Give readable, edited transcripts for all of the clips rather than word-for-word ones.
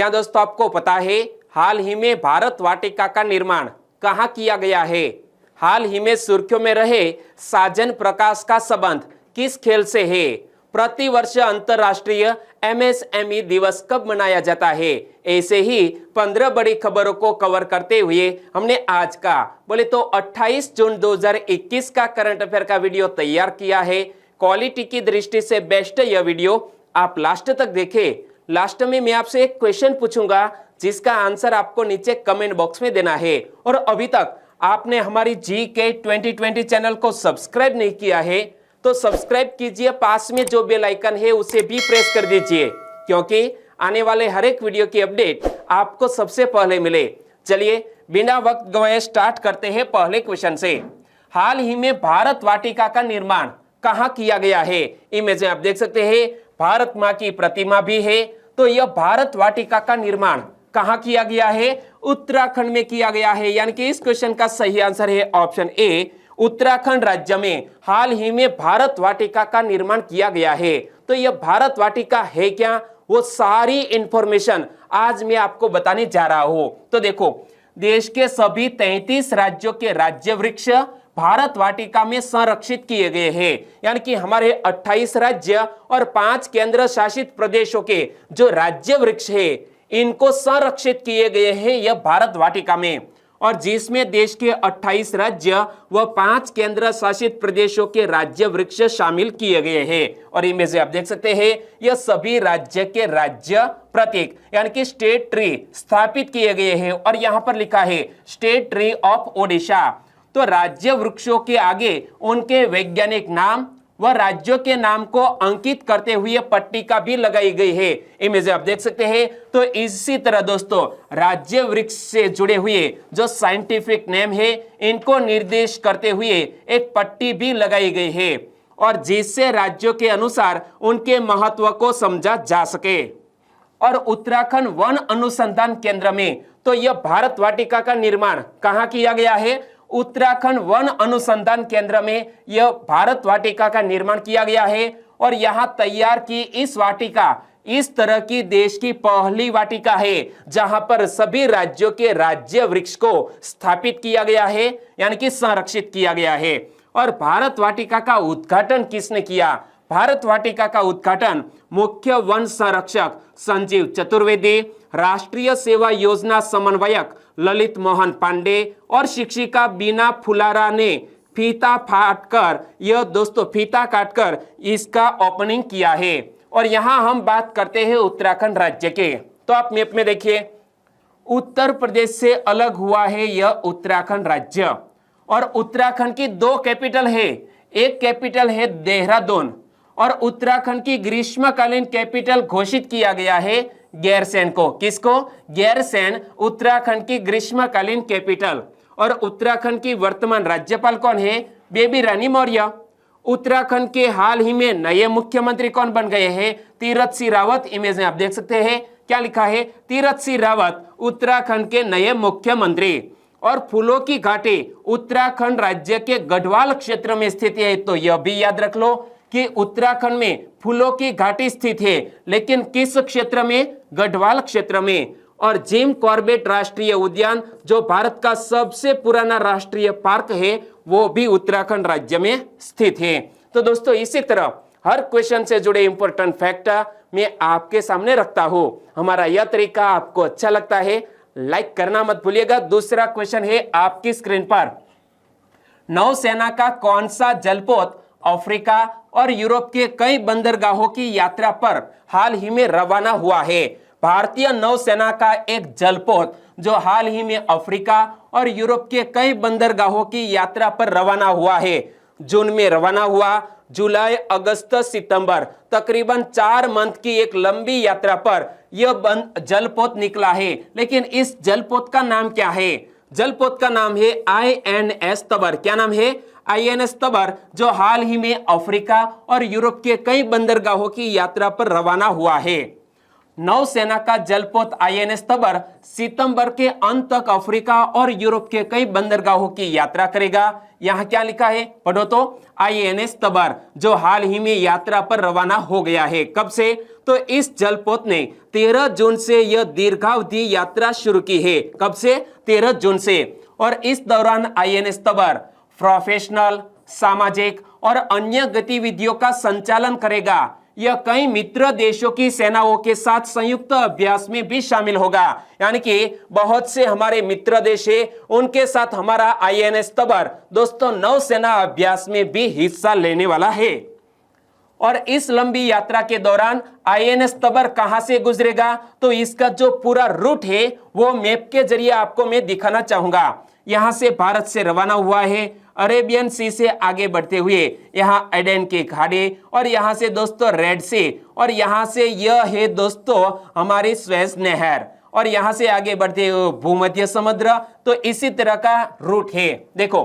क्या दोस्तों आपको पता है हाल ही में भारत वाटिका का निर्माण कहाँ किया गया है? हाल ही में सुर्खियों में रहे साजन प्रकाश का संबंध किस खेल से है? प्रतिवर्ष अंतरराष्ट्रीय एमएसएमई दिवस कब मनाया जाता है? ऐसे ही 15 बड़ी खबरों को कवर करते हुए हमने आज का बोले तो 28 जून 2021 का करंट अफेयर का वीडियो तैयार किया है। क्वालिटी की दृष्टि से बेस्ट यह वीडियो, आप लास्ट तक देखें। लास्ट में मैं आपसे एक क्वेश्चन पूछूंगा जिसका आंसर आपको नीचे कमेंट बॉक्स में देना है। और अभी तक आपने हमारी जीके 2020 चैनल को सब्सक्राइब नहीं किया है तो सब्सक्राइब कीजिए, पास में जो बेल आइकन है उसे भी प्रेस कर दीजिए, क्योंकि आने वाले हर एक वीडियो की अपडेट आपको सबसे पहले मिले। चलिए बिना वक्त गवाए स्टार्ट करते हैं पहले क्वेश्चन से। हाल ही में भारत वाटिका का निर्माण कहाँ किया गया है? इमेज में आप देख सकते हैं भारत माँ की प्रतिमा भी है। तो यह भारत वाटिका का निर्माण कहाँ किया गया है? उत्तराखंड में किया गया है। यानी कि इस क्वेश्चन का सही आंसर है ऑप्शन ए, उत्तराखंड राज्य में हाल ही में भारत वाटिका का निर्माण किया गया है। तो यह भारत वाटिका है क्या, वो सारी इंफॉर्मेशन आज मैं आपको बताने जा रहा हूं। तो देखो, देश के सभी 33 राज्यों के राज्य वृक्ष भारत वाटिका में संरक्षित किए गए हैं। यानी कि हमारे 28 राज्य और 5 केंद्र शासित प्रदेशों के जो राज्य वृक्ष है इनको संरक्षित किए गए हैं यह भारत वाटिका में। और जिसमें देश के 28 राज्य व 5 केंद्र शासित प्रदेशों के राज्य वृक्ष शामिल किए गए हैं। और इमेज आप देख सकते हैं यह सभी राज्य के राज्य प्रतीक यानी कि स्टेट ट्री स्थापित किए गए हैं। और यहाँ पर लिखा है स्टेट ट्री ऑफ ओडिशा। तो राज्य वृक्षों के आगे उनके वैज्ञानिक नाम व राज्यों के नाम को अंकित करते हुए पट्टिका भी लगाई गई है। इमेज आप देख सकते हैं। तो इसी तरह दोस्तों राज्य वृक्ष से जुड़े हुए जो साइंटिफिक नेम है इनको निर्देश करते हुए एक पट्टी भी लगाई गई है, और जिससे राज्यों के अनुसार उनके महत्व को समझा जा सके। और उत्तराखंड वन अनुसंधान केंद्र में तो यह भारत वाटिका का निर्माण कहाँ किया गया है? उत्तराखंड वन अनुसंधान केंद्र में यह भारत वाटिका का निर्माण किया गया है। और यहाँ तैयार की इस वाटिका इस तरह की देश की पहली वाटिका है जहां पर सभी राज्यों के राज्य वृक्ष को स्थापित किया गया है, यानी कि संरक्षित किया गया है। और भारत वाटिका का उद्घाटन किसने किया? भारत वाटिका का उद्घाटन मुख्य वन संरक्षक संजीव चतुर्वेदी, राष्ट्रीय सेवा योजना समन्वयक ललित मोहन पांडे और शिक्षिका बीना फुलारा ने फीता काटकर इसका ओपनिंग किया है। और यहाँ हम बात करते हैं उत्तराखंड राज्य के। तो आप मैप में देखिए, उत्तर प्रदेश से अलग हुआ है यह उत्तराखंड राज्य। और उत्तराखंड की 2 कैपिटल है, एक कैपिटल है देहरादून और उत्तराखंड की ग्रीष्मकालीन कैपिटल घोषित किया गया है गैरसैंण को। किसको? गैरसैंण उत्तराखंड की ग्रीष्मकालीन कैपिटल। और उत्तराखंड की वर्तमान राज्यपाल कौन है? बेबी रानी मौर्य। उत्तराखंड के हाल ही में नए मुख्यमंत्री कौन बन गए हैं? तीरथ सिंह रावत। इमेज में आप देख सकते हैं क्या लिखा है? तीरथ सिंह रावत उत्तराखंड के नए मुख्यमंत्री। और फूलों की घाटी उत्तराखंड राज्य के गढ़वाल क्षेत्र में स्थित है। तो यह भी याद रख लो कि उत्तराखंड में फूलों की घाटी स्थित है, लेकिन किस क्षेत्र में? गढ़वाल क्षेत्र में। और जिम कॉर्बेट राष्ट्रीय उद्यान जो भारत का सबसे पुराना राष्ट्रीय पार्क है वो भी उत्तराखंड राज्य में स्थित है। तो दोस्तों इसी तरह हर क्वेश्चन से जुड़े इंपॉर्टेंट फैक्ट मैं आपके सामने रखता हूं। हमारा यह तरीका आपको अच्छा लगता है, लाइक करना मत भूलिएगा। दूसरा क्वेश्चन है आपकी स्क्रीन पर, नौसेना का कौन सा जलपोत अफ्रीका और यूरोप के कई बंदरगाहों की यात्रा पर हाल ही में रवाना हुआ है? भारतीय नौसेना का एक जलपोत जो हाल ही में अफ्रीका और यूरोप के कई बंदरगाहों की यात्रा पर रवाना हुआ है। जून में रवाना हुआ, जुलाई, अगस्त, सितंबर, तकरीबन 4 मंथ की एक लंबी यात्रा पर यह जलपोत निकला है। लेकिन इस जलपोत का नाम क्या है? जलपोत का नाम है INS तबर। क्या नाम है? INS तबर, जो हाल ही में अफ्रीका और यूरोप के कई बंदरगाहों की यात्रा पर रवाना हुआ है। नौसेना का जलपोत INS तबर सितंबर के अंत तक अफ्रीका और यूरोप के कई बंदरगाहों की यात्रा करेगा। यहाँ क्या लिखा है? पढ़ो तो, INS तबर जो हाल ही में यात्रा पर रवाना हो गया है। कब से? तो इस जलपोत ने 13 जून से यह दीर्घावधि यात्रा शुरू की है। कब से? 13 जून से। और इस दौरान आईएनएस तबर प्रोफेशनल, सामाजिक और अन्य गतिविधियों का संचालन करेगा। यह कई मित्र देशों की सेनाओं के साथ संयुक्त अभ्यास में भी शामिल होगा। यानी कि बहुत से हमारे मित्र देश है, उनके साथ हमारा आईएनएस तबर दोस्तों नौसेना अभ्यास में भी हिस्सा लेने वाला है। और इस लंबी यात्रा के दौरान आईएनएस तबर कहां से गुजरेगा, तो इसका जो पूरा रूट है वो मैप के जरिए आपको मैं दिखाना चाहूंगा। यहां से भारत से रवाना हुआ है, अरेबियन सी से आगे बढ़ते हुए यहाँ एडेन की खाड़ी, और यहाँ से दोस्तों रेड सी, और यहाँ से यह है दोस्तों हमारी स्वेज नहर, और यहाँ से आगे बढ़ते हुए भूमध्य समुद्र। तो इसी तरह का रूट है। देखो,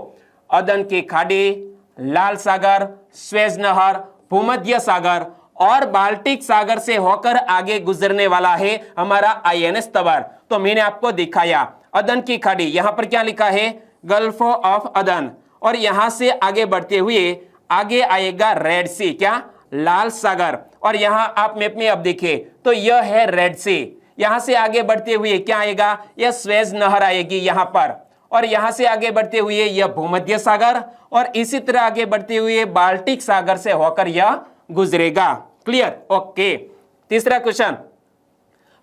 अदन की खाड़ी, लाल सागर, स्वेज नहर, भूमध्य सागर और बाल्टिक सागर से होकर आगे गुजरने वाला है हमारा आईएनएस तबर। तो मैंने आपको दिखाया अदन की खाड़ी, यहाँ पर क्या लिखा है? गल्फ ऑफ अदन। और यहां से आगे बढ़ते हुए आगे आएगा रेड सी, क्या? लाल सागर। और यहां आप मैप में अब देखिए तो यह है रेड सी। यहां से आगे बढ़ते हुए क्या आएगा? यह स्वेज नहर आएगी यहां पर। और यहां से आगे बढ़ते हुए यह भूमध्य सागर, और इसी तरह आगे बढ़ते हुए बाल्टिक सागर से होकर यह गुजरेगा। क्लियर? ओके। तीसरा क्वेश्चन,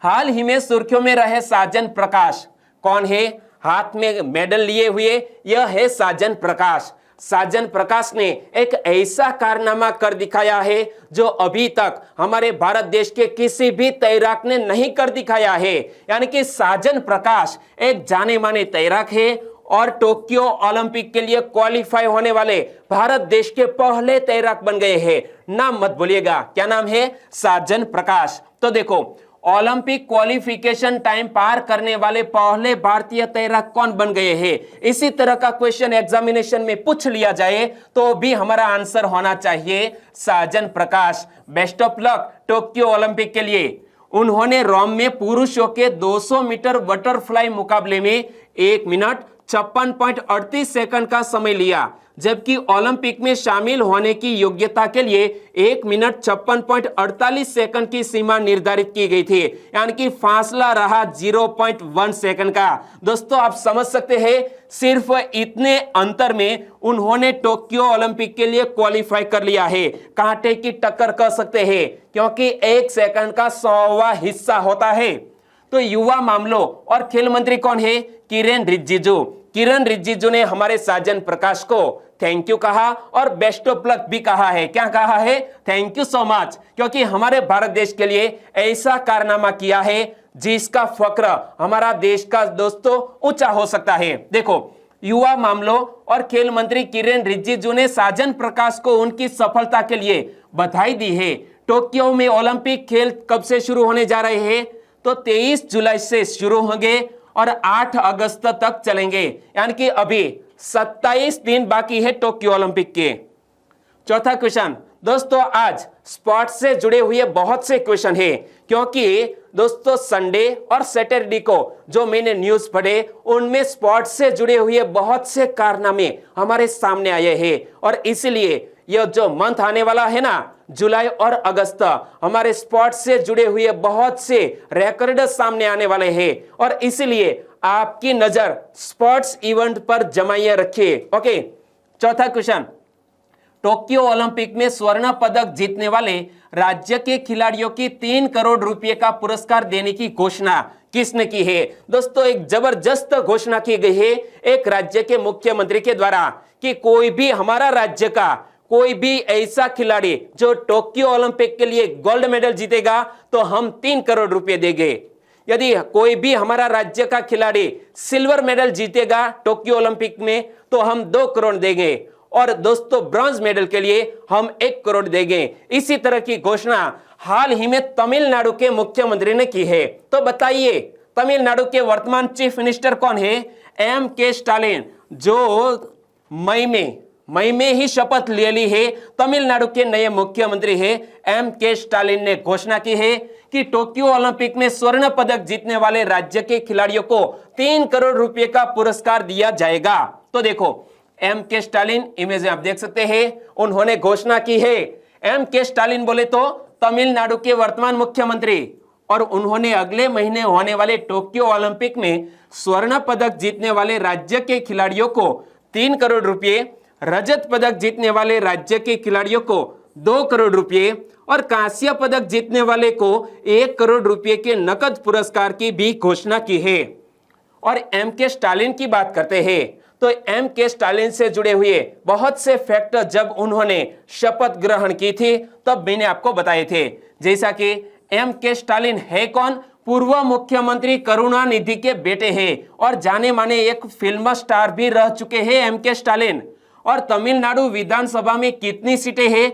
हाल ही में सुर्खियों में रहे साजन प्रकाश कौन है? हाथ में मेडल लिए हुए यह है साजन प्रकाश। साजन प्रकाश ने एक ऐसा कारनामा कर दिखाया है जो अभी तक हमारे भारत देश के किसी भी तैराक ने नहीं कर दिखाया है। यानी कि साजन प्रकाश एक जाने माने तैराक है और टोक्यो ओलंपिक के लिए क्वालिफाई होने वाले भारत देश के पहले तैराक बन गए हैं। नाम मत भूलिएगा, क्या नाम है? साजन प्रकाश। तो देखो, ओलंपिक क्वालिफिकेशन टाइम पार करने वाले पहले भारतीय तैराक कौन बन गए हैं? इसी तरह का क्वेश्चन एग्जामिनेशन में पूछ लिया जाए तो भी हमारा आंसर होना चाहिए Sajan Prakash. Best of luck Tokyo Olympic के लिए। उन्होंने रोम में पुरुषों के 200 मीटर बटरफ्लाई मुकाबले में 1 मिनट 56.38 सेकंड का समय लिया, जबकि ओलंपिक में शामिल होने की योग्यता के लिए 1 मिनट 56.48 सेकंड की सीमा निर्धारित की गई थी। यानी कि फासला रहा 0.1 सेकंड का। दोस्तों आप समझ सकते हैं, सिर्फ इतने अंतर में उन्होंने टोक्यो ओलंपिक के लिए क्वालिफाई कर लिया है। कांटे की टक्कर कर सकते हैं, क्योंकि 1 सेकंड का 100वां हिस्सा होता है। तो युवा मामलों और खेल मंत्री कौन है? किरेन रिजिजू। किरण रिजिजू ने हमारे साजन प्रकाश को थैंक यू कहा और बेस्ट ऑफ लक भी कहा है। क्या कहा है? थैंक यू सो मच, क्योंकि हमारे भारत देश के लिए ऐसा कारनामा किया है जिसका फक्र हमारा देश का दोस्तों ऊंचा हो सकता है। देखो, युवा मामलों और खेल मंत्री किरेन रिजिजू ने साजन प्रकाश को उनकी सफलता के लिए बधाई दी है। टोक्यो में ओलंपिक खेल कब से शुरू होने जा रहे हैं? तो 23 जुलाई से शुरू होंगे और 8 अगस्त तक चलेंगे। यानी कि अभी 27 दिन बाकी है टोक्यो ओलंपिक के। चौथा क्वेश्चन, दोस्तों आज स्पोर्ट्स से जुड़े हुए बहुत से क्वेश्चन है, क्योंकि दोस्तों संडे और सैटरडे को जो मैंने न्यूज पढ़े उनमें स्पोर्ट्स से जुड़े हुए बहुत से कारनामे हमारे सामने आए हैं। और इसलिए यह जो मंथ आने वाला है ना, जुलाई और अगस्त, हमारे स्पोर्ट्स से जुड़े हुए बहुत से रिकॉर्ड सामने आने वाले हैं। और इसलिए आपकी नजर स्पोर्ट्स इवेंट पर जमाइए रखिए। ओके। चौथा क्वेश्चन, टोक्यो ओलंपिक में स्वर्ण पदक जीतने वाले राज्य के खिलाड़ियों की 3 करोड़ रुपए का पुरस्कार देने की घोषणा किसने की है? दोस्तों एक जबरदस्त घोषणा की गई है एक राज्य के मुख्यमंत्री के द्वारा कि कोई भी हमारा राज्य का कोई भी ऐसा खिलाड़ी जो टोक्यो ओलंपिक के लिए गोल्ड मेडल जीतेगा तो हम 3 करोड़ रुपए देंगे। यदि कोई भी हमारा राज्य का खिलाड़ी सिल्वर मेडल जीतेगा टोक्यो ओलंपिक में तो हम 2 करोड़ देंगे। और दोस्तों ब्रॉन्ज मेडल के लिए हम 1 करोड़ देंगे। इसी तरह की घोषणा हाल ही में तमिलनाडु के मुख्यमंत्री ने की है। तो बताइए तमिलनाडु के वर्तमान चीफ मिनिस्टर कौन है? M.K. स्टालिन, जो मई में ही शपथ ले ली है। तमिलनाडु के नए मुख्यमंत्री है M.K. स्टालिन ने घोषणा की है कि टोक्यो ओलंपिक में स्वर्ण पदक जीतने वाले राज्य के खिलाड़ियों को 3 करोड़ रुपए का पुरस्कार दिया जाएगा। तो देखो M.K. स्टालिन, इमेज आप देख सकते हैं, उन्होंने घोषणा की है। M.K. स्टालिन बोले तो तमिलनाडु के वर्तमान मुख्यमंत्री, और उन्होंने अगले महीने होने वाले टोक्यो ओलंपिक में स्वर्ण पदक जीतने वाले राज्य के खिलाड़ियों को 3 करोड़ रुपए, रजत पदक जीतने वाले राज्य के खिलाड़ियों को 2 करोड़ रुपए और कांस्य पदक जीतने वाले को 1 करोड़ रुपए के नकद पुरस्कार की भी घोषणा की है। और एम के स्टालिन की बात करते हैं तो एम के स्टालिन से जुड़े हुए बहुत से फैक्टर जब उन्होंने शपथ ग्रहण की थी तब मैंने आपको बताए थे। जैसा कि एम के स्टालिन है कौन? पूर्व मुख्यमंत्री करुणानिधि के बेटे हैं और जाने माने एक फिल्म स्टार भी रह चुके हैं एम के स्टालिन। और तमिलनाडु विधानसभा में कितनी सीटें हैं?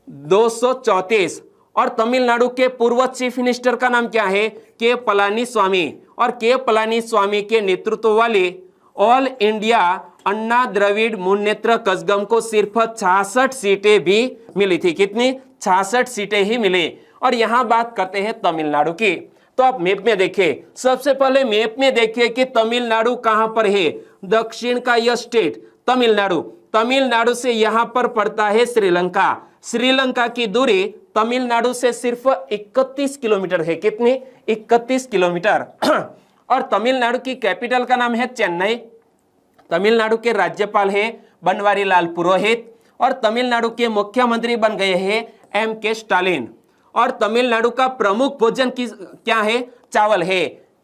234। और तमिलनाडु के पूर्व चीफ मिनिस्टर का नाम क्या है? के पलानीस्वामी। और के पलानीस्वामी के नेतृत्व वाले ऑल इंडिया अन्ना द्रविड़ मुन्नेत्र कज़गम को सिर्फ 66 सीटें भी मिली थी। कितनी? 66 सीटें ही मिली। और यहां बात करते हैं तमिलनाडु की, तो आप मैप में देखिए। सबसे पहले मैप में देखिए कि तमिलनाडु कहां पर है। दक्षिण का यह स्टेट तमिलनाडु, तमिलनाडु से यहां पर पड़ता है श्रीलंका। श्रीलंका की दूरी तमिलनाडु से सिर्फ 31 किलोमीटर है। कितनी? 31 किलोमीटर। और तमिलनाडु की कैपिटल का नाम है चेन्नई। तमिलनाडु के राज्यपाल है बनवारीलाल पुरोहित और तमिलनाडु के मुख्यमंत्री बन गए हैं एम के स्टालिन। और तमिलनाडु का प्रमुख भोजन क्या है? चावल है।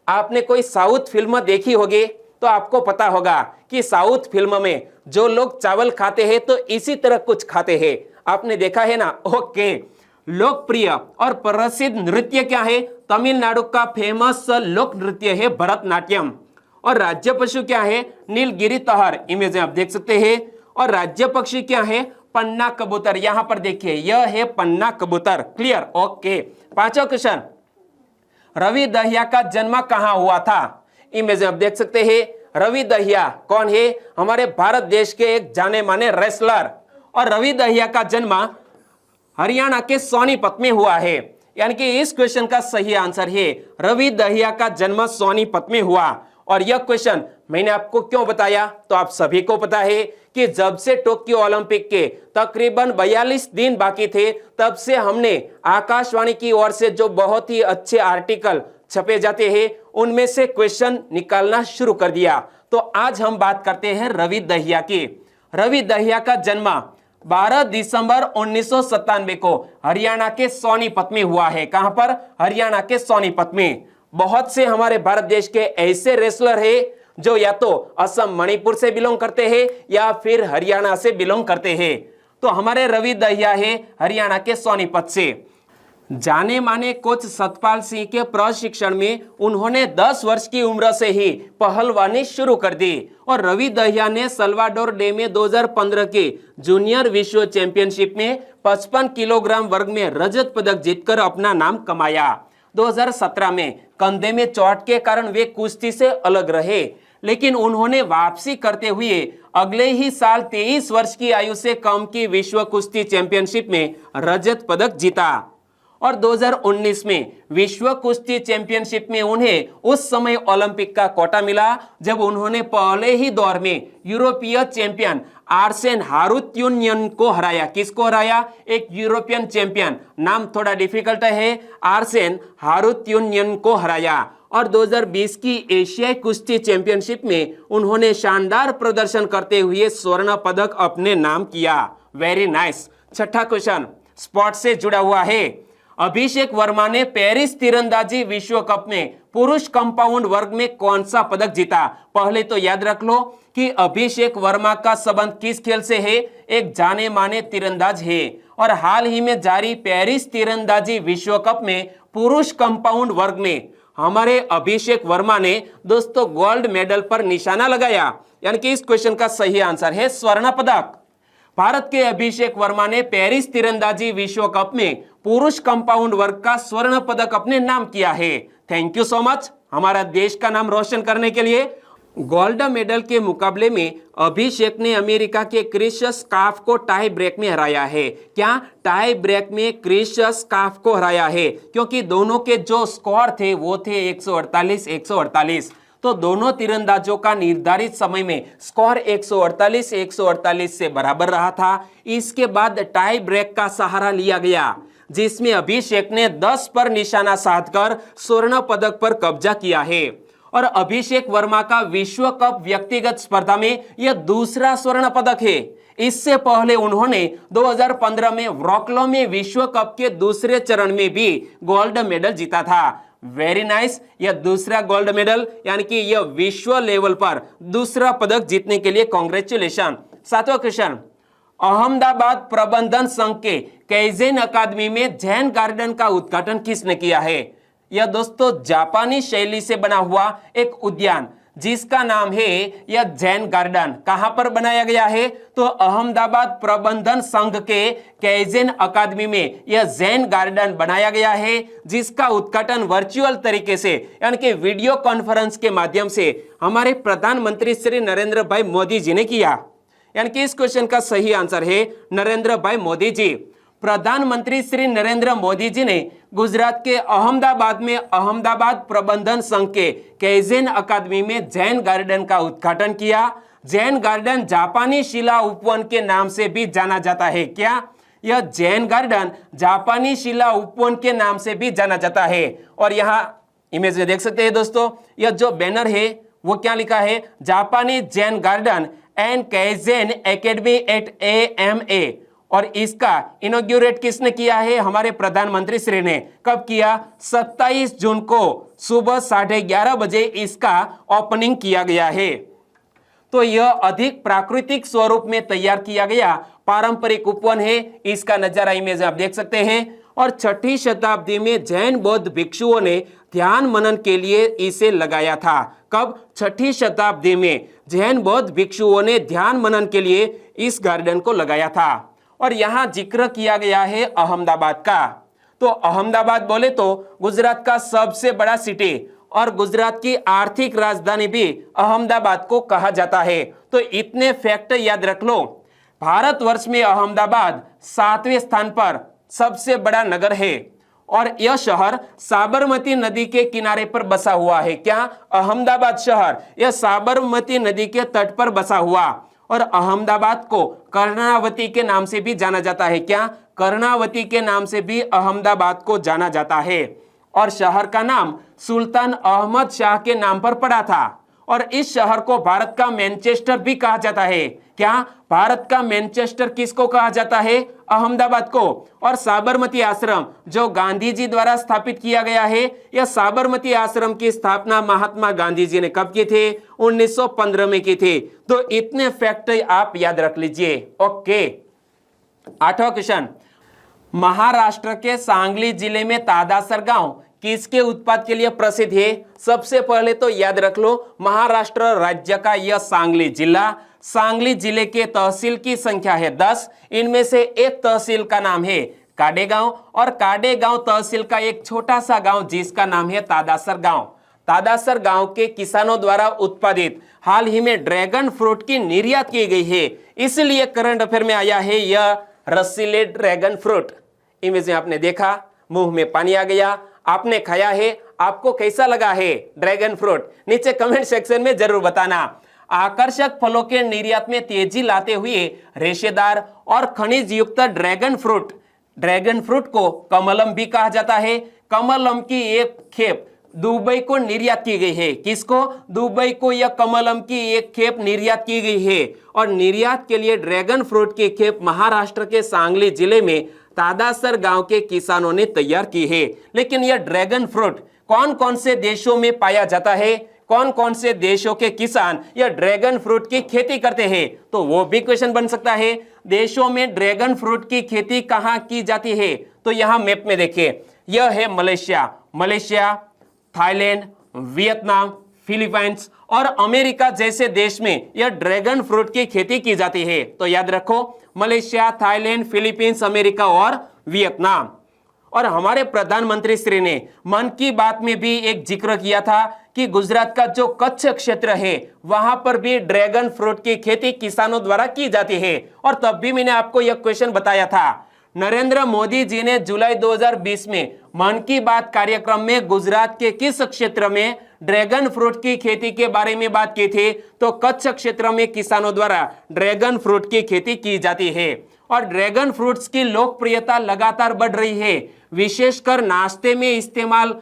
आपने कोई साउथ फिल्म देखी होगी तो आपको पता होगा कि साउथ फिल्म में जो लोग चावल खाते हैं तो इसी तरह कुछ खाते हैं। आपने देखा है ना? ओके। लोकप्रिय और प्रसिद्ध नृत्य क्या है? तमिलनाडु का फेमस लोक नृत्य है भरतनाट्यम। और राज्य पशु क्या है? नीलगिरी तहर। इमेज आप देख सकते हैं। और राज्य पक्षी क्या है? पन्ना कबूतर। यहां पर देखिए, यह है पन्ना कबूतर। क्लियर? ओके। पांचवा क्वेश्चन, रवि दहिया का जन्म कहां हुआ था? इमेज आप देख सकते हैं। रवि दहिया कौन है? हमारे भारत देश के एक जाने माने रेसलर। और रवि दहिया का जन्म हरियाणा के सोनीपत में हुआ है। यानी कि इस क्वेश्चन का सही आंसर है रवि दहिया का जन्म सोनीपत में हुआ। और यह क्वेश्चन मैंने आपको क्यों बताया? तो आप सभी को पता है कि जब से टोक्यो ओलंपिक के तकरीबन 42 दिन बाकी थे तब से हमने आकाशवाणी की ओर से जो बहुत ही अच्छे आर्टिकल छपे जाते हैं उनमें से क्वेश्चन निकालना शुरू कर दिया। तो आज हम बात करते हैं रवि दहिया की। रवि दहिया का जन्म 12 दिसंबर 1997 को हरियाणा के सोनीपत में हुआ है। कहां पर? हरियाणा के सोनीपत में। बहुत से हमारे भारत देश के ऐसे रेसलर हैं जो या तो असम मणिपुर से बिलोंग करते हैं या फिर हरियाणा से बिलोंग करते हैं। तो हमारे रवि दहिया है हरियाणा के सोनीपत से। जाने माने कोच सतपाल सिंह के प्रशिक्षण में उन्होंने 10 वर्ष की उम्र से ही पहलवानी शुरू कर दी। और रवि दहिया ने सल्वाडोर डे में 2015 के जूनियर विश्व चैंपियनशिप में 55 किलोग्राम वर्ग में रजत पदक जीतकर अपना नाम कमाया। 2017 में कंधे में चोट के कारण वे कुश्ती से अलग रहे, लेकिन उन्होंने वापसी करते हुए अगले ही साल 23 वर्ष की आयु से कम की विश्व कुश्ती चैंपियनशिप में रजत पदक जीता। और 2019 में विश्व कुश्ती चैंपियनशिप में उन्हें उस समय ओलंपिक का कोटा मिला जब उन्होंने पहले ही दौर में यूरोपीय चैंपियन आर्सेन हारुत्यून्यन को हराया। किसको हराया? एक यूरोपियन चैंपियन, नाम थोड़ा डिफिकल्ट है, आर्सेन हारुत्यून्यन को हराया। और 2020 की एशियाई कुश्ती चैंपियनशिप में उन्होंने शानदार प्रदर्शन करते हुए स्वर्ण पदक अपने नाम किया। Very nice. छठा क्वेश्चन स्पोर्ट्स से जुड़ा हुआ है। अभिषेक वर्मा ने पेरिस तीरंदाजी विश्व कप में पुरुष कंपाउंड वर्ग में कौन सा पदक जीता? पहले तो याद रख लो कि अभिषेक वर्मा का संबंध किस खेल से है? एक जाने माने तीरंदाज है। और हाल ही में जारी पेरिस तीरंदाजी विश्व कप में पुरुष कंपाउंड वर्ग में हमारे अभिषेक वर्मा ने दोस्तों गोल्ड मेडल पर निशाना लगाया। यानी कि इस क्वेश्चन का सही आंसर है स्वर्ण पदक। भारत के अभिषेक वर्मा ने पेरिस तीरंदाजी विश्व कप में पुरुष कंपाउंड वर्ग का स्वर्ण पदक अपने नाम किया है। थैंक यू सो मच हमारा देश का नाम रोशन करने के लिए। गोल्ड मेडल के मुकाबले में अभिषेक ने अमेरिका के क्रिस स्काफ को टाई ब्रेक में हराया है। क्या? टाई ब्रेक में क्रिस स्काफ को हराया है, क्योंकि दोनों के जो स्कोर थे वो थे 148-148। तो दोनों तीरंदाजों का निर्धारित समय में स्कोर 148 से बराबर रहा था। इसके बाद टाई ब्रेक का सहारा लिया गया। जिसमें अभिषेक ने 10 पर निशाना साधकर स्वर्ण पदक पर कब्जा किया है। और अभिषेक वर्मा का विश्व कप व्यक्तिगत स्पर्धा में यह दूसरा स्वर्ण पदक है। इससे पहले उन्होंने 2015 में व्रॉकलो में विश्व कप के दूसरे चरण में भी गोल्ड मेडल जीता था। वेरी नाइस, यह दूसरा गोल्ड मेडल यानी कि यह विश्व लेवल पर दूसरा पदक जीतने के लिए कांग्रेचुलेशन। 7वां क्वेश्चन, अहमदाबाद प्रबंधन संघ के कैजेन अकादमी में जैन गार्डन का उद्घाटन किसने किया है? यह दोस्तों जापानी शैली से बना हुआ एक उद्यान जिसका नाम है यह जैन गार्डन कहां पर बनाया गया है? तो अहमदाबाद प्रबंधन संघ के कैजेन अकादमी में यह जैन गार्डन बनाया गया है, जिसका उद्घाटन वर्चुअल तरीके से यानी कि वीडियो कॉन्फ्रेंस के माध्यम से हमारे प्रधानमंत्री श्री नरेंद्र भाई मोदी जी ने किया। यानी कि इस क्वेश्चन का सही आंसर है नरेंद्र भाई मोदी जी। प्रधानमंत्री श्री नरेंद्र मोदी जी ने गुजरात के अहमदाबाद में अहमदाबाद प्रबंधन संघ के कैजेन अकादमी में जैन गार्डन का उद्घाटन किया। जैन गार्डन जापानी शिला उपवन के नाम से भी जाना जाता है। क्या यह जैन गार्डन जापानी शिला उपवन के नाम से भी जाना जाता है? और यहाँ इमेज में देख सकते हैं दोस्तों, यह जो बैनर है वो क्या लिखा है? जापानी zen garden and kaizen academy at AMA। और इसका इनॉग्रेट किसने किया है? हमारे प्रधानमंत्री श्री ने। कब किया? 27 जून को सुबह 11:30 बजे इसका ओपनिंग किया गया है। तो यह अधिक प्राकृतिक स्वरूप में तैयार किया गया पारंपरिक उपवन है। इसका नजारा इमेज आप देख सकते हैं। और 6ठी शताब्दी में जैन बौद्ध भिक्षुओं ने ध्यान मनन के लिए इसे लगाया था। कब? 6ठी शताब्दी में जैन बौद्ध भिक्षुओं ने ध्यान मनन के लिए इस गार्डन को लगाया था। और यहां जिक्र किया गया है अहमदाबाद का। तो अहमदाबाद बोले तो गुजरात का सबसे बड़ा सिटी और गुजरात की आर्थिक राजधानी भी अहमदाबाद को कहा जाता है। तो इतने फैक्ट याद रख लो। भारतवर्ष में अहमदाबाद 7वें स्थान पर सबसे बड़ा नगर है और यह शहर साबरमती नदी के किनारे पर बसा हुआ है। क्या? अहमदाबाद शहर यह साबरमती नदी के तट पर बसा हुआ। और अहमदाबाद को कर्णावती के नाम से भी जाना जाता है। क्या? कर्णावती के नाम से भी अहमदाबाद को जाना जाता है। और शहर का नाम सुल्तान अहमद शाह के नाम पर पड़ा था। और इस शहर को भारत का मैनचेस्टर भी कहा जाता है। क्या? भारत का मैनचेस्टर किसको कहा जाता है? अहमदाबाद को। और साबरमती आश्रम जो गांधी जी द्वारा स्थापित किया गया है, यह साबरमती आश्रम की स्थापना महात्मा गांधी जी ने कब की थी? 1915 में की थी। तो इतने फैक्ट आप याद रख लीजिए। ओके। 8वां क्वेश्चन, महाराष्ट्र के सांगली जिले में तादासर गांव किसके उत्पाद के लिए प्रसिद्ध है? सबसे पहले तो याद रख लो, महाराष्ट्र राज्य का यह सांगली जिला, सांगली जिले के तहसील की संख्या है 10। इनमें से एक तहसील का नाम है काडेगांव और काडेगांव तहसील का एक छोटा सा गांव जिसका नाम है तादासर गांव। तादासर गांव के किसानों द्वारा उत्पादित हाल ही में ड्रैगन फ्रूट की निर्यात की गई है, इसलिए करंट अफेयर में आया है यह रसीले ड्रैगन फ्रूट। इमेज में आपने देखा, मुंह में पानी आ गया, आपने खाया है, आपको कैसा लगा है ड्रैगन फ्रूट? नीचे कमेंट सेक्शन में जरूर बताना। आकर्षक फलों के निर्यात में तेजी लाते हुए रेशेदार और खनिज युक्त ड्रैगन फ्रूट को कमलम भी कहा जाता है। कमलम की एक खेप दुबई को निर्यात की गई है। किसको? दुबई को यह कमलम की एक खेप निर्यात की गई है। और निर्यात के लिए ड्रैगन फ्रूट की खेप महाराष्ट्र के सांगली जिले में तादासर गांव के किसानों ने तैयार की है। लेकिन यह ड्रैगन फ्रूट कौन कौन से देशों में पाया जाता है? कौन कौन से देशों के किसान यह ड्रैगन फ्रूट की खेती करते हैं? तो वो भी क्वेश्चन बन सकता है। देशों में ड्रैगन फ्रूट की खेती कहां की जाती है? तो यहां मैप में देखिए, यह है मलेशिया, थाईलैंड, वियतनाम, फिलीपाइंस और अमेरिका जैसे देश में यह ड्रैगन फ्रूट की खेती की जाती है। तो याद रखो, मलेशिया, थाईलैंड, फिलीपींस, अमेरिका और वियतनाम। और हमारे प्रधानमंत्री श्री ने मन की बात में भी एक जिक्र किया था कि गुजरात का जो कच्छ क्षेत्र है वहां पर भी ड्रैगन फ्रूट की खेती किसानों द्वारा की जाती है। और तब भी मैंने आपको यह क्वेश्चन बताया था। नरेंद्र मोदी जी ने जुलाई 2020 में मन की बात कार्यक्रम में गुजरात के किस क्षेत्र में ड्रैगन फ्रूट की खेती के बारे में बात की थी? तो कच्छ क्षेत्र में किसानों द्वारा ड्रैगन फ्रूट की खेती की जाती है। और ड्रैगन फ्रूट्स की लोकप्रियता लगातार बढ़ रही है, विशेषकर नाश्ते में इस्तेमाल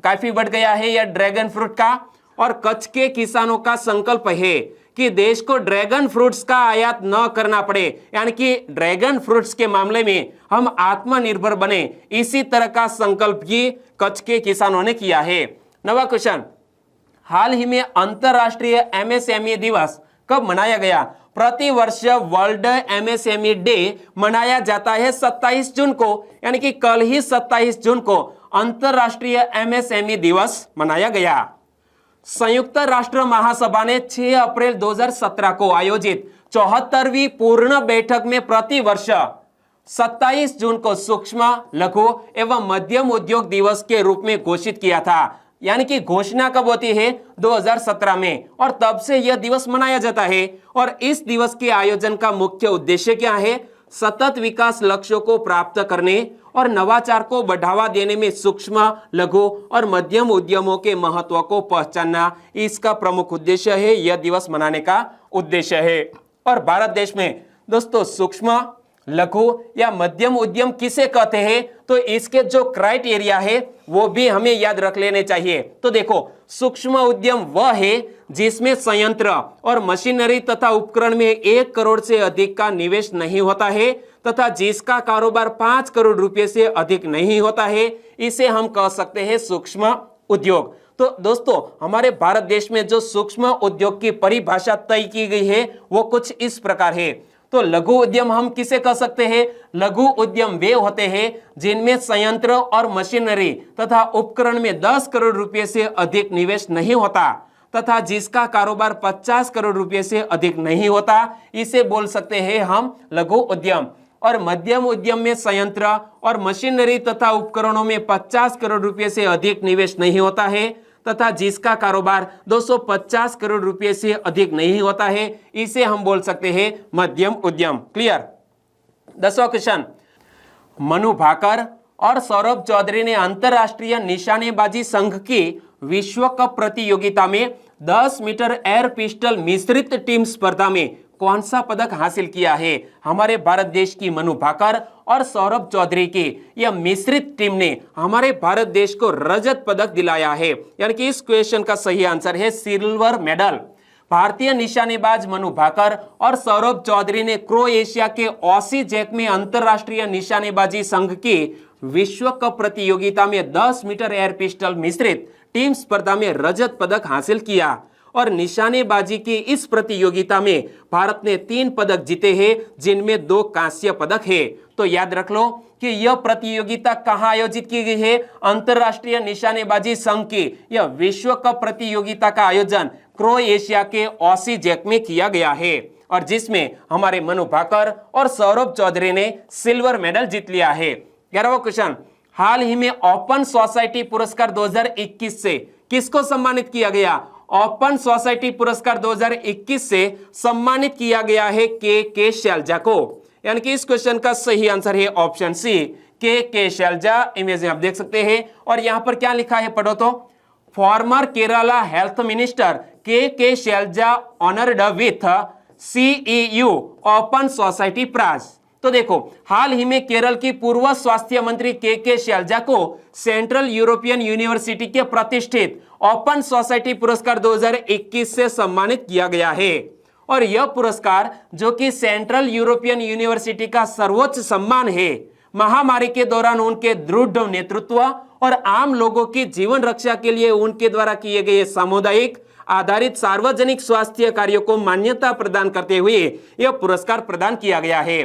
काफी बढ़ गया है यह ड्रैगन फ्रूट का। और कच्छ के किसानों का संकल्प है कि देश को ड्रैगन फ्रूट्स का आयात न करना पड़े, यानी कि ड्रैगन फ्रूट्स के मामले में हम आत्मनिर्भर बने, इसी तरह का संकल्प भी कच्छ के किसानों ने किया है। नवा क्वेश्चन, हाल ही में अंतरराष्ट्रीय एमएसएमई दिवस कब मनाया गया? प्रति वर्ष वर्ल्ड एमएसएमई डे मनाया जाता है 27 जून को, यानी कि कल ही 27 जून को अंतरराष्ट्रीय एमएसएमई दिवस मनाया गया। संयुक्त राष्ट्र महासभा ने 6 अप्रैल 2017 को आयोजित 74वीं पूर्ण बैठक में प्रति वर्ष 27 जून को सूक्ष्म, लघु एवं मध्यम उद्योग दिवस के रूप में घोषित किया था। यानी कि घोषणा कब होती है? 2017 में, और तब से यह दिवस मनाया जाता है। और इस दिवस के आयोजन का मुख्य उद्देश्य क्या है? सतत विकास लक्ष्यों को प्राप्त करने और नवाचार को बढ़ावा देने में सूक्ष्म, लघु और मध्यम उद्यमों के महत्व को पहचानना इसका प्रमुख उद्देश्य है, यह दिवस मनाने का उद्देश्य है। और भारत देश में दोस्तों सूक्ष्म, लघु या मध्यम उद्यम किसे कहते हैं? तो इसके जो क्राइटेरिया है वो भी हमें याद रख लेने चाहिए। तो देखो, सूक्ष्म उद्यम वह है जिसमें संयंत्र और मशीनरी तथा उपकरण में 1 करोड़ से अधिक का निवेश नहीं होता है तथा जिसका कारोबार 5 करोड़ रुपए से अधिक नहीं होता है, इसे हम कह सकते हैं सूक्ष्म उद्योग। तो दोस्तों, हमारे भारत देश में जो सूक्ष्म उद्योग की परिभाषा तय की गई है वो कुछ इस प्रकार है। तो लघु उद्यम हम किसे कह सकते हैं? लघु उद्यम वे होते हैं जिनमें संयंत्र और मशीनरी तथा उपकरण में 10 करोड़ रुपए से अधिक निवेश नहीं होता तथा जिसका कारोबार 50 करोड़ रुपए से अधिक नहीं होता, इसे बोल सकते हैं हम लघु उद्यम। और मध्यम उद्यम में संयंत्र और मशीनरी तथा उपकरणों में 50 करोड़ रुपए से अधिक निवेश नहीं होता है तथा जिसका कारोबार 250 करोड़ रुपए से अधिक नहीं होता है, इसे हम बोल सकते हैं मध्यम उद्यम। क्लियर? 10वां क्वेश्चन, मनु भाकर और सौरभ चौधरी ने अंतरराष्ट्रीय निशानेबाजी संघ की विश्व कप प्रतियोगिता में 10 मीटर एयर पिस्टल मिश्रित टीम स्पर्धा में कौन सा पदक हासिल किया है? हमारे भारत देश की मनु भाकर और सौरभ चौधरी की यह मिश्रित टीम ने हमारे भारत देश को रजत पदक दिलाया है। यानी कि इस क्वेश्चन का सही आंसर है सिल्वर मेडल। भारतीय निशानेबाज मनु भाकर और सौरभ चौधरी ने क्रोएशिया के ऑसी जैक में अंतरराष्ट्रीय निशानेबाजी संघ की विश्व कप प्रतियोगिता में 10 मीटर एयर पिस्टल मिश्रित टीम स्पर्धा में रजत पदक हासिल किया। और निशानेबाजी की इस प्रतियोगिता में भारत ने 3 पदक जीते हैं, जिनमें 2 कांस्य पदक है। तो याद रख लो कि यह प्रतियोगिता कहां आयोजित की गई है? अंतरराष्ट्रीय निशानेबाजी संघ की यह विश्व कप प्रतियोगिता का आयोजन क्रोएशिया के ऑसी जैक में किया गया है और जिसमें हमारे मनु भाकर और सौरभ चौधरी ने सिल्वर मेडल जीत लिया है। 11वां क्वेश्चन, हाल ही में ओपन सोसाइटी पुरस्कार 2021 से किसको सम्मानित किया गया? ओपन सोसाइटी पुरस्कार 2021 से सम्मानित किया गया है के शैलजा को। यानी कि इस क्वेश्चन का सही आंसर है ऑप्शन सी, के शैलजा। इमेज में आप देख सकते हैं और यहां पर क्या लिखा है, पढ़ो तो। Farmer Kerala health minister K Shailaja honoured with CEU open society prize. तो देखो, हाल ही में केरल की पूर्व स्वास्थ्य मंत्री के शैलजा को सेंट्रल यूरोपियन यूनिवर्सिटी के प्रतिष्ठित ओपन सोसाइटी पुरस्कार 2021 से सम्मानित किया गया है। और यह पुरस्कार, जो कि सेंट्रल यूरोपियन यूनिवर्सिटी का सर्वोच्च सम्मान है, महामारी के दौरान उनके दृढ़ नेतृत्व और आम लोगों की जीवन रक्षा के लिए उनके द्वारा किए गए सामुदायिक आधारित सार्वजनिक स्वास्थ्य कार्यों को मान्यता प्रदान करते हुए यह पुरस्कार प्रदान किया गया है।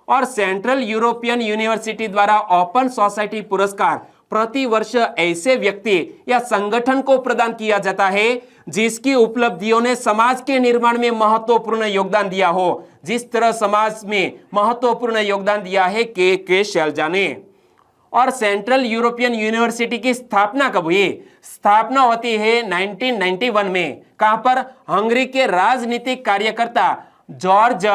और सेंट्रल यूरोपियन यूनिवर्सिटी द्वारा ओपन सोसाइटी पुरस्कार प्रति वर्ष ऐसे व्यक्ति या संगठन को प्रदान किया जाता है जिसकी उपलब्धियों ने समाज के निर्माण में महत्वपूर्ण योगदान दिया हो, जिस तरह समाज में महत्वपूर्ण योगदान दिया है के शैलजा ने। और सेंट्रल यूरोपियन यूनिवर्सिटी की स्थापना कब हुई? स्थापना होती है 1991 में। कहां पर? हंगरी के राजनीतिक कार्यकर्ता जॉर्ज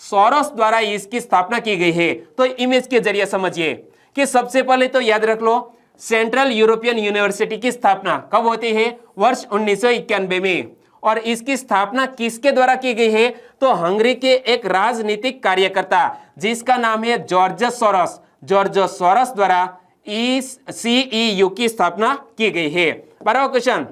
सोरोस द्वारा इसकी स्थापना की गई है। तो इमेज के जरिए समझिए कि सबसे पहले तो याद रख लो, सेंट्रल यूरोपियन यूनिवर्सिटी की स्थापना कब होती है? वर्ष 1991 में। और इसकी स्थापना किसके द्वारा की गई है? तो हंगरी के एक राजनीतिक कार्यकर्ता जिसका नाम है जॉर्ज सोरोस, जॉर्ज सोरोस द्वारा CEU की स्थापना की गई है। 12वां क्वेश्चन,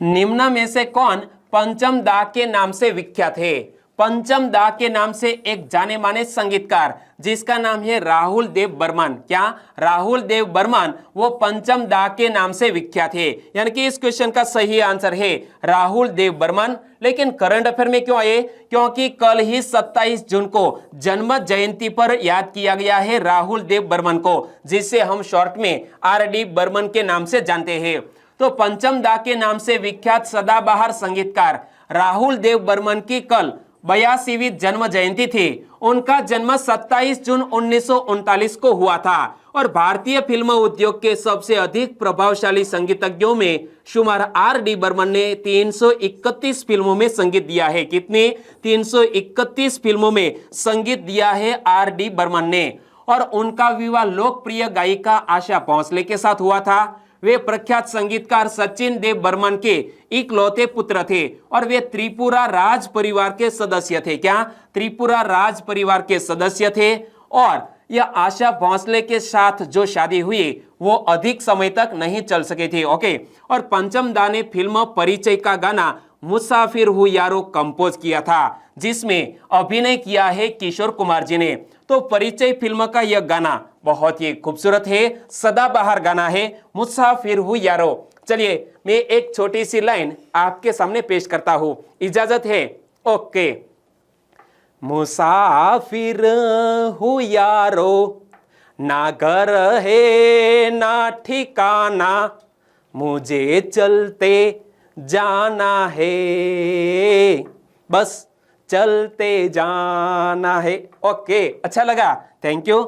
निम्न में से कौन पंचम दा के नाम से विख्यात है? पंचम दा के नाम से एक जाने माने संगीतकार जिसका नाम है राहुल देव बर्मन। क्या? राहुल देव बर्मन वो पंचम दा के नाम से विख्यात है, यानी कि इस क्वेश्चन का सही आंसर है राहुल देव बर्मन। लेकिन करंट अफेयर में क्यों आए? क्योंकि कल ही 27 जून को जन्म जयंती पर याद किया गया है राहुल देव बर्मन को, जिसे हम शॉर्ट में RD बर्मन के नाम से जानते हैं। तो पंचम दा के नाम से विख्यात सदाबहार संगीतकार राहुल देव बर्मन की कल 82वीं जन्म जयंती थी। उनका जन्म 27 जून 1939 को हुआ था और भारतीय फिल्म उद्योग के सबसे अधिक प्रभावशाली संगीतज्ञों में शुमार RD बर्मन ने 331 फिल्मों में संगीत दिया है। कितने? 331 फिल्मों में संगीत दिया है RD बर्मन ने। और उनका विवाह लोकप्रिय गायिका आशा भोसले के साथ हुआ था। वे प्रख्यात संगीतकार सचिन देव बर्मन के इकलौते पुत्र थे और वे त्रिपुरा राज परिवार के सदस्य थे। क्या? त्रिपुरा राज परिवार के सदस्य थे। और यह आशा भोसले के साथ जो शादी हुई वो अधिक समय तक नहीं चल सके थे। ओके। और पंचम दा ने फिल्म परिचय का गाना मुसाफिर हूँ यारो कंपोज किया था, जिसमें अभिनय किया है किशोर कुमार जी ने। तो परिचय फिल्म का यह गाना बहुत ही खूबसूरत है, सदाबहार गाना है, मुसाफिर हूँ यारो। चलिए मैं एक छोटी सी लाइन आपके सामने पेश करता हूं, इजाजत है? ओके। मुसाफिर हूँ यारो, ना घर है ना ठिकाना, मुझे चलते जाना है, बस चलते जाना है। ओके, अच्छा लगा, थैंक यू।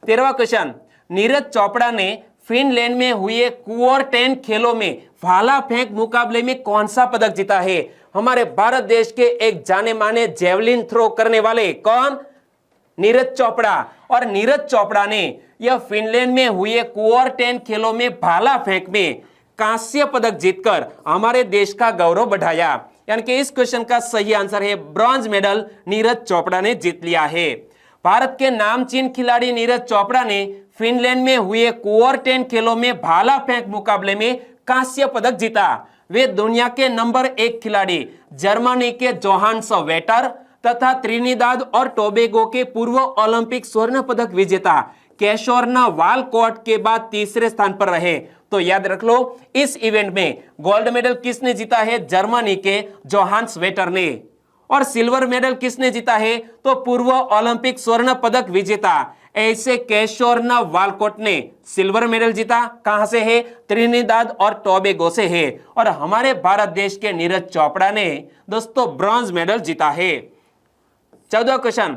13वां क्वेश्चन, नीरज चोपड़ा ने फिनलैंड में हुए कुओर्टेन खेलों में भाला फेंक मुकाबले में कौन सा पदक जीता है? हमारे भारत देश के एक जाने माने जेवलिन थ्रो करने वाले कौन? नीरज चोपड़ा। और नीरज चोपड़ा ने यह फिनलैंड में हुए कुओर्टेन खेलों में भाला फेंक में कांस्य पदक जीतकर हमारे देश का गौरव बढ़ाया। यानी कि इस क्वेश्चन का सही आंसर है ब्रॉन्ज मेडल नीरज चोपड़ा ने जीत लिया है। भारत के नामचीन खिलाड़ी नीरज चोपड़ा ने फिनलैंड में हुए कुओर्टेन खेलों में भाला फेंक मुकाबले में कांस्य पदक जीता। वे दुनिया के नंबर 1 खिलाड़ी जर्मनी के जोहान्स वेटर तथा त्रिनिदाद और टोबैगो के पूर्व ओलंपिक स्वर्ण पदक विजेता केशोर्ना वालकोट के बाद तीसरे स्थान पर रहे। तो याद रख लो, इस इवेंट में गोल्ड मेडल किसने जीता है? जर्मनी के जोहान्स वेटर ने। और सिल्वर मेडल किसने जीता है? तो पूर्व ओलंपिक स्वर्ण पदक विजेता ऐसे केशोर्ना वालकोट ने सिल्वर मेडल जीता। कहां से है? त्रिनिदाद और टोबैगो से है। और हमारे भारत देश के नीरज चोपड़ा ने दोस्तों ब्रॉन्ज मेडल जीता है। 14वां क्वेश्चन,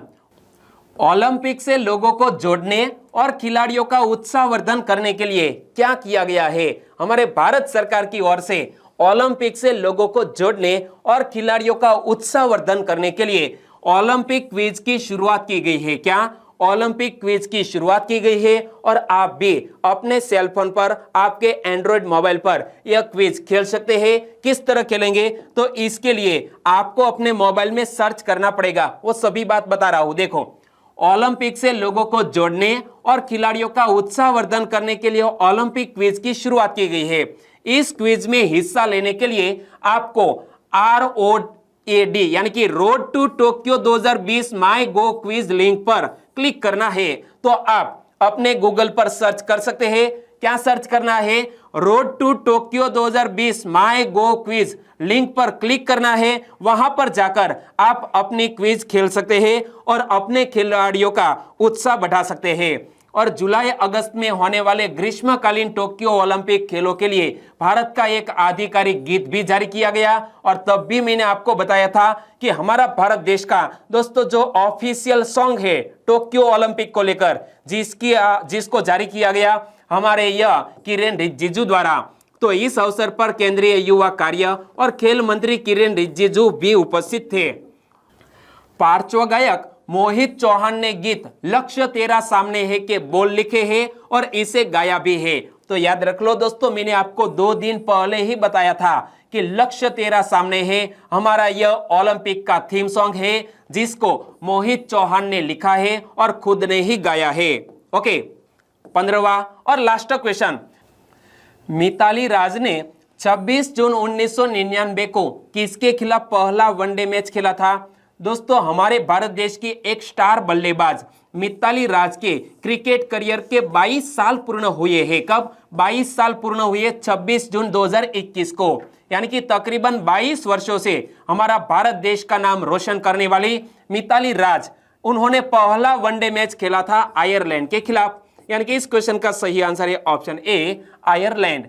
ओलंपिक से लोगों को जोड़ने और खिलाड़ियों का उत्साहवर्धन करने के लिए क्या किया गया है? हमारे भारत सरकार की ओर से ओलंपिक से लोगों को जोड़ने और खिलाड़ियों का उत्साहवर्धन करने के लिए ओलंपिक क्विज की शुरुआत की गई है। क्या? ओलंपिक क्विज की शुरुआत की गई है और आप भी अपने सेलफोन पर, आपके एंड्रॉइड मोबाइल पर यह क्विज खेल सकते हैं। किस तरह खेलेंगे? तो इसके लिए आपको अपने मोबाइल में सर्च करना पड़ेगा, वो सभी बात बता रहा हूं। देखो, ओलंपिक से लोगों को जोड़ने और खिलाड़ियों का उत्साहवर्धन करने के लिए ओलंपिक क्विज की शुरुआत की गई है। इस क्विज में हिस्सा लेने के लिए आपको ROAD यानी कि road to Tokyo 2020 MyGov quiz link पर क्लिक करना है। तो आप अपने गूगल पर सर्च कर सकते हैं। क्या सर्च करना है? Road to Tokyo 2020 MyGov quiz link पर क्लिक करना है। वहां पर जाकर आप अपनी क्विज खेल सकते हैं और अपने खिलाड़ियों का उत्साह बढ़ा सकते हैं। और जुलाई अगस्त में होने वाले ग्रीष्मकालीन टोक्यो ओलंपिक खेलों के लिए भारत का एक आधिकारिक गीत भी जारी किया गया। और तब भी मैंने आपको बताया था कि हमारा भारत देश का दोस्तों जो ऑफिशियल सॉन्ग है टोक्यो ओलंपिक को लेकर, जिसको जारी किया गया हमारे यह किरेन रिजिजू द्वारा। तो इस अवसर पर केंद्रीय युवा कार्य और खेल मंत्री किरेन रिजिजू भी उपस्थित थे। पार्श्व गायक मोहित चौहान ने गीत लक्ष्य तेरा सामने है के बोल लिखे हैं और इसे गाया भी है। तो याद रख लो दोस्तों, मैंने आपको 2 दिन पहले ही बताया था कि लक्ष्य तेरा सामने है हमारा यह ओलंपिक का थीम सॉन्ग है, जिसको मोहित चौहान ने लिखा है और खुद ने ही गाया है। ओके, 15वां और लास्ट क्वेश्चन। मिताली राज ने 26 जून 1999 को किसके खिलाफ पहला वनडे मैच खेला था? दोस्तों, हमारे भारत देश की एक स्टार बल्लेबाज मिताली राज के क्रिकेट करियर के 22 साल पूर्ण हुए हैं। कब 22 साल पूर्ण हुए? 26 जून 2021 को। यानी कि तकरीबन 22 वर्षों से हमारा भारत देश का नाम रोशन करने वाली मिताली राज, उन्होंने पहला वनडे मैच खेला था आयरलैंड के खिलाफ। यानी कि इस क्वेश्चन का सही आंसर है ऑप्शन ए, आयरलैंड।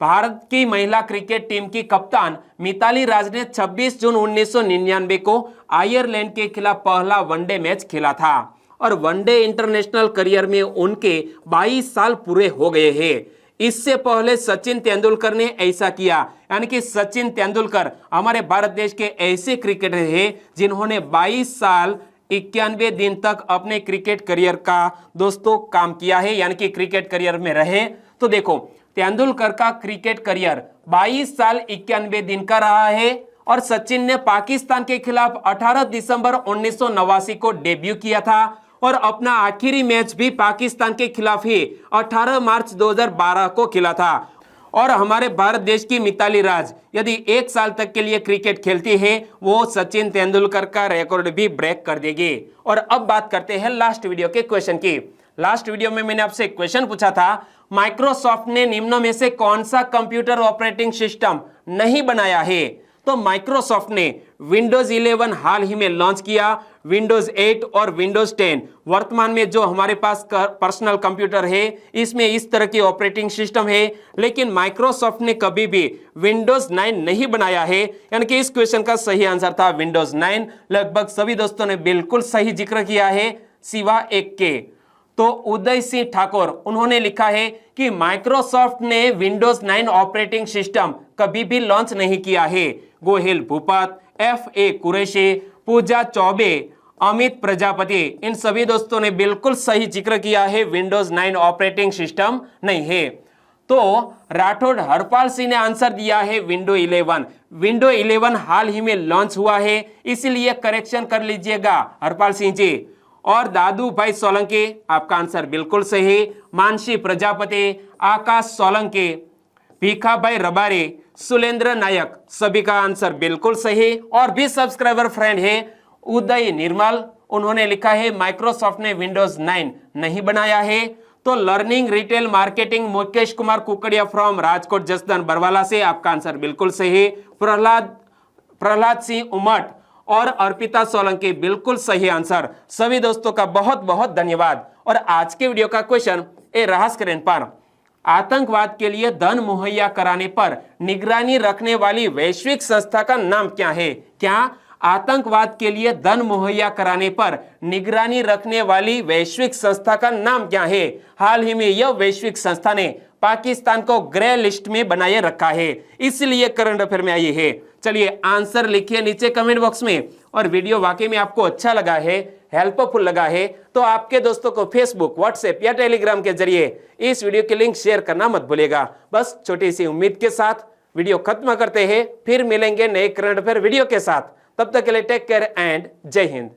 भारत की महिला क्रिकेट टीम की कप्तान मिताली राज ने 26 जून 1999 को आयरलैंड के खिलाफ पहला वनडे मैच खेला था और वनडे इंटरनेशनल करियर में उनके 22 साल पूरे हो गए हैं। इससे पहले सचिन तेंदुलकर ने ऐसा किया। यानी कि सचिन तेंदुलकर हमारे भारत देश के ऐसे क्रिकेटर हैं जिन्होंने 22 साल 91 दिन तक अपने क्रिकेट करियर का दोस्तों काम किया है, यानी कि क्रिकेट करियर में रहे। तो देखो, तेंदुलकर का क्रिकेट करियर 22 साल 91 दिन का रहा है और सचिन ने पाकिस्तान के खिलाफ 18 दिसंबर 1989 को डेब्यू किया था और अपना आखिरी मैच भी पाकिस्तान के खिलाफ ही 18 मार्च 2012 को खेला था। और हमारे भारत देश की मिताली राज यदि 1 साल तक के लिए क्रिकेट खेलती है, वो सचिन तेंदुलकर का रिकॉर्ड भी ब्रेक कर देगी। और अब बात करते हैं लास्ट वीडियो के क्वेश्चन की। लास्ट वीडियो में मैंने आपसे क्वेश्चन पूछा था, माइक्रोसॉफ्ट ने निम्न में से कौन सा कंप्यूटर ऑपरेटिंग सिस्टम नहीं बनाया है? तो माइक्रोसॉफ्ट ने विंडोज 11 हाल ही में लॉन्च किया, विंडोज 8 और विंडोज 10। वर्तमान में जो हमारे पास पर्सनल कंप्यूटर है, इसमें इस तरह की ऑपरेटिंग सिस्टम है, लेकिन माइक्रोसॉफ्ट ने कभी भी विंडोज 9 नहीं बनाया है। यानी कि इस क्वेश्चन का सही आंसर था विंडोज 9। लगभग सभी दोस्तों ने बिल्कुल सही जिक्र किया है, सिवा एक के। तो उदय सिंह ठाकुर, उन्होंने लिखा है कि माइक्रोसॉफ्ट ने विंडोज 9 ऑपरेटिंग सिस्टम कभी भी लॉन्च नहीं किया है। गोहिल भूपत, FA कुरैशी, पूजा चौबे, अमित प्रजापति, इन सभी दोस्तों ने बिल्कुल सही जिक्र किया है, विंडोज 9 ऑपरेटिंग सिस्टम नहीं है। तो राठौड़ हरपाल सिंह ने आंसर दिया है विंडो 11। विंडो 11 हाल ही में लॉन्च हुआ है, इसीलिए करेक्शन कर लीजिएगा हरपाल सिंह जी। और दादू भाई सोलंकी, आपका आंसर बिल्कुल सही। मानसी प्रजापति, आकाश सोलंकी, भीखा भाई रबारी, सुलेंद्र नायक, सभी का आंसर बिल्कुल सही। और भी सब्सक्राइबर फ्रेंड है उदय निर्मल, उन्होंने लिखा है माइक्रोसॉफ्ट ने विंडोज 9 नहीं बनाया है। तो learning retail marketing, Mukesh Kumar Kukadiya from Rajkot Jasdan Barwala से, आपका आंसर बिल्कुल सही। प्रहलाद सिंह उमट और अर्पिता सोलंकी, बिल्कुल सही आंसर। सभी दोस्तों का बहुत बहुत धन्यवाद। और आज के वीडियो का क्वेश्चन ए रहा स्क्रीन पर, आतंकवाद के लिए धन मुहैया कराने पर निगरानी रखने वाली वैश्विक संस्था का नाम क्या है? क्या आतंकवाद के लिए धन मुहैया कराने पर निगरानी रखने वाली वैश्विक संस्था का नाम क्या है? हाल ही में यह वैश्विक संस्था ने पाकिस्तान को ग्रे लिस्ट में बनाए रखा है, इसलिए करंट अफेयर में आई है। चलिए आंसर लिखिए नीचे कमेंट बॉक्स में। और वीडियो वाकई में आपको अच्छा लगा है, हेल्पफुल लगा है, तो आपके दोस्तों को फेसबुक, व्हाट्सएप या टेलीग्राम के जरिए इस वीडियो की लिंक शेयर करना मत भूलिएगा। बस छोटी सी उम्मीद के साथ वीडियो खत्म करते हैं, फिर मिलेंगे नए करंट अफेयर वीडियो के साथ। तब तक के लिए टेक केयर एंड जय हिंद।